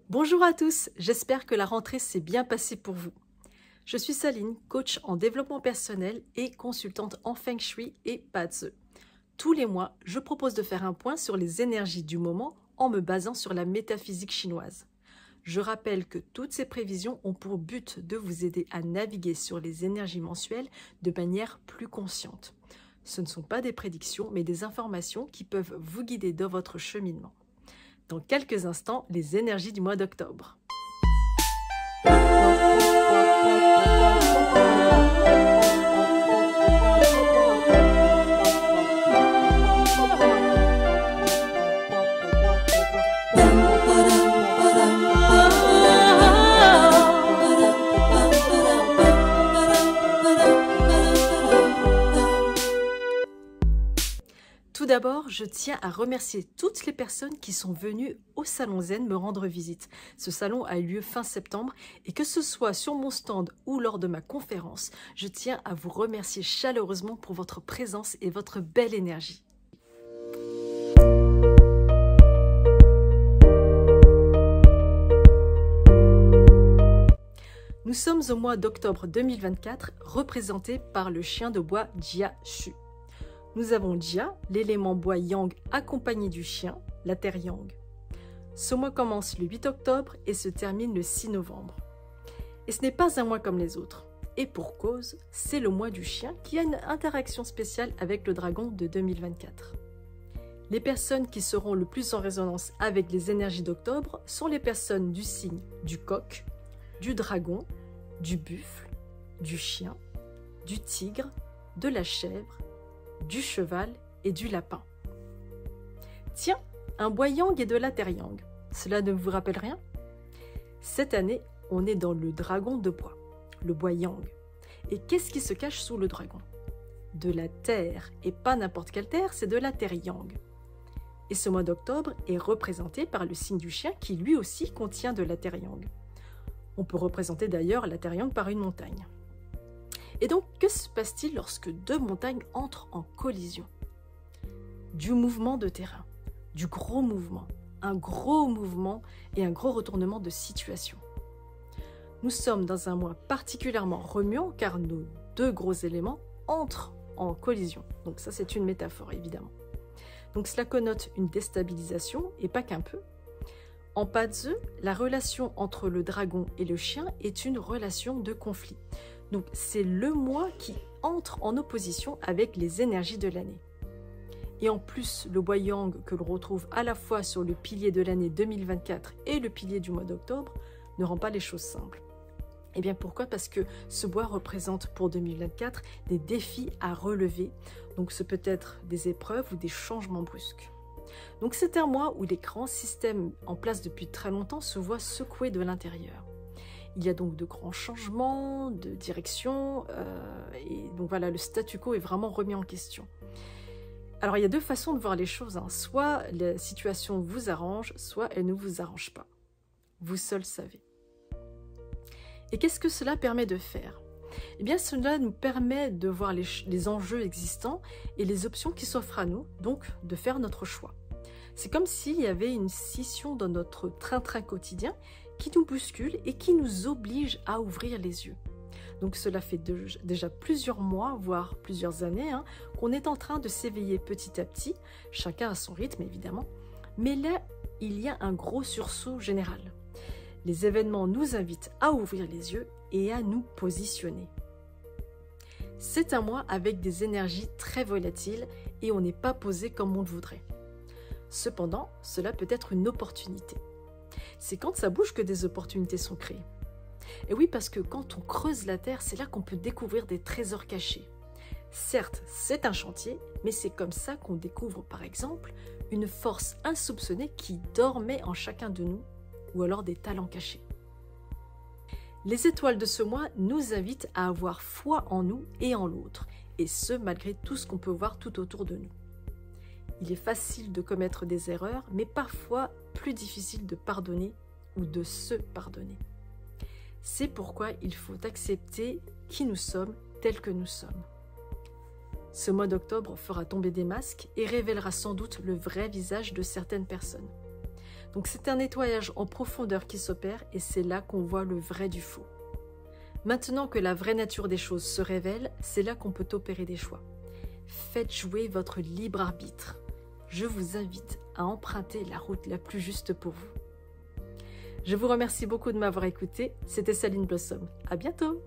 Bonjour à tous, j'espère que la rentrée s'est bien passée pour vous. Je suis Saline, coach en développement personnel et consultante en Feng Shui et Bazi. Tous les mois, je propose de faire un point sur les énergies du moment en me basant sur la métaphysique chinoise. Je rappelle que toutes ces prévisions ont pour but de vous aider à naviguer sur les énergies mensuelles de manière plus consciente. Ce ne sont pas des prédictions, mais des informations qui peuvent vous guider dans votre cheminement. Dans quelques instants, les énergies du mois d'octobre. Tout d'abord, je tiens à remercier toutes les personnes qui sont venues au Salon Zen me rendre visite. Ce salon a eu lieu fin septembre et que ce soit sur mon stand ou lors de ma conférence, je tiens à vous remercier chaleureusement pour votre présence et votre belle énergie. Nous sommes au mois d'octobre 2024, représenté par le chien de bois Jia Shu. Nous avons Jia, l'élément bois yang accompagné du chien, la terre yang. Ce mois commence le 8 octobre et se termine le 6 novembre. Et ce n'est pas un mois comme les autres. Et pour cause, c'est le mois du chien qui a une interaction spéciale avec le dragon de 2024. Les personnes qui seront le plus en résonance avec les énergies d'octobre sont les personnes du signe du coq, du dragon, du buffle, du chien, du tigre, de la chèvre, du cheval et du lapin. Tiens, un bois yang et de la terre yang. Cela ne vous rappelle rien? Cette année, on est dans le dragon de bois, le bois yang. Et qu'est-ce qui se cache sous le dragon? De la terre, et pas n'importe quelle terre, c'est de la terre yang. Et ce mois d'octobre est représenté par le signe du chien qui lui aussi contient de la terre yang. On peut représenter d'ailleurs la terre yang par une montagne. Et donc, que se passe-t-il lorsque deux montagnes entrent en collision? Du mouvement de terrain, du gros mouvement, un gros mouvement et un gros retournement de situation. Nous sommes dans un mois particulièrement remuant car nos deux gros éléments entrent en collision. Donc ça, c'est une métaphore, évidemment. Donc cela connote une déstabilisation et pas qu'un peu. En Bazi, la relation entre le dragon et le chien est une relation de conflit. Donc c'est le mois qui entre en opposition avec les énergies de l'année. Et en plus, le bois yang que l'on retrouve à la fois sur le pilier de l'année 2024 et le pilier du mois d'octobre ne rend pas les choses simples. Et bien pourquoi? Parce que ce bois représente pour 2024 des défis à relever. Donc ce peut être des épreuves ou des changements brusques. Donc c'est un mois où les grands systèmes en place depuis très longtemps se voient secoués de l'intérieur. Il y a donc de grands changements de direction et donc voilà, le statu quo est vraiment remis en question. Alors il y a deux façons de voir les choses, hein. Soit la situation vous arrange, soit elle ne vous arrange pas. Vous seul savez. Et qu'est-ce que cela permet de faire? Eh bien cela nous permet de voir les enjeux existants et les options qui s'offrent à nous, donc de faire notre choix. C'est comme s'il y avait une scission dans notre train-train quotidien qui nous bouscule et qui nous oblige à ouvrir les yeux. Donc cela fait déjà plusieurs mois, voire plusieurs années, qu'on est en train de s'éveiller petit à petit, chacun à son rythme évidemment, mais là, il y a un gros sursaut général. Les événements nous invitent à ouvrir les yeux et à nous positionner. C'est un mois avec des énergies très volatiles et on n'est pas posé comme on le voudrait. Cependant, cela peut être une opportunité. C'est quand ça bouge que des opportunités sont créées. Et oui, parce que quand on creuse la terre, c'est là qu'on peut découvrir des trésors cachés. Certes, c'est un chantier, mais c'est comme ça qu'on découvre, par exemple, une force insoupçonnée qui dormait en chacun de nous, ou alors des talents cachés. Les étoiles de ce mois nous invitent à avoir foi en nous et en l'autre, et ce, malgré tout ce qu'on peut voir tout autour de nous. Il est facile de commettre des erreurs, mais parfois plus difficile de pardonner ou de se pardonner. C'est pourquoi il faut accepter qui nous sommes tels que nous sommes. Ce mois d'octobre fera tomber des masques et révélera sans doute le vrai visage de certaines personnes. Donc c'est un nettoyage en profondeur qui s'opère et c'est là qu'on voit le vrai du faux. Maintenant que la vraie nature des choses se révèle, c'est là qu'on peut opérer des choix. Faites jouer votre libre arbitre. Je vous invite à emprunter la route la plus juste pour vous. Je vous remercie beaucoup de m'avoir écouté. C'était Saline Blossom. À bientôt!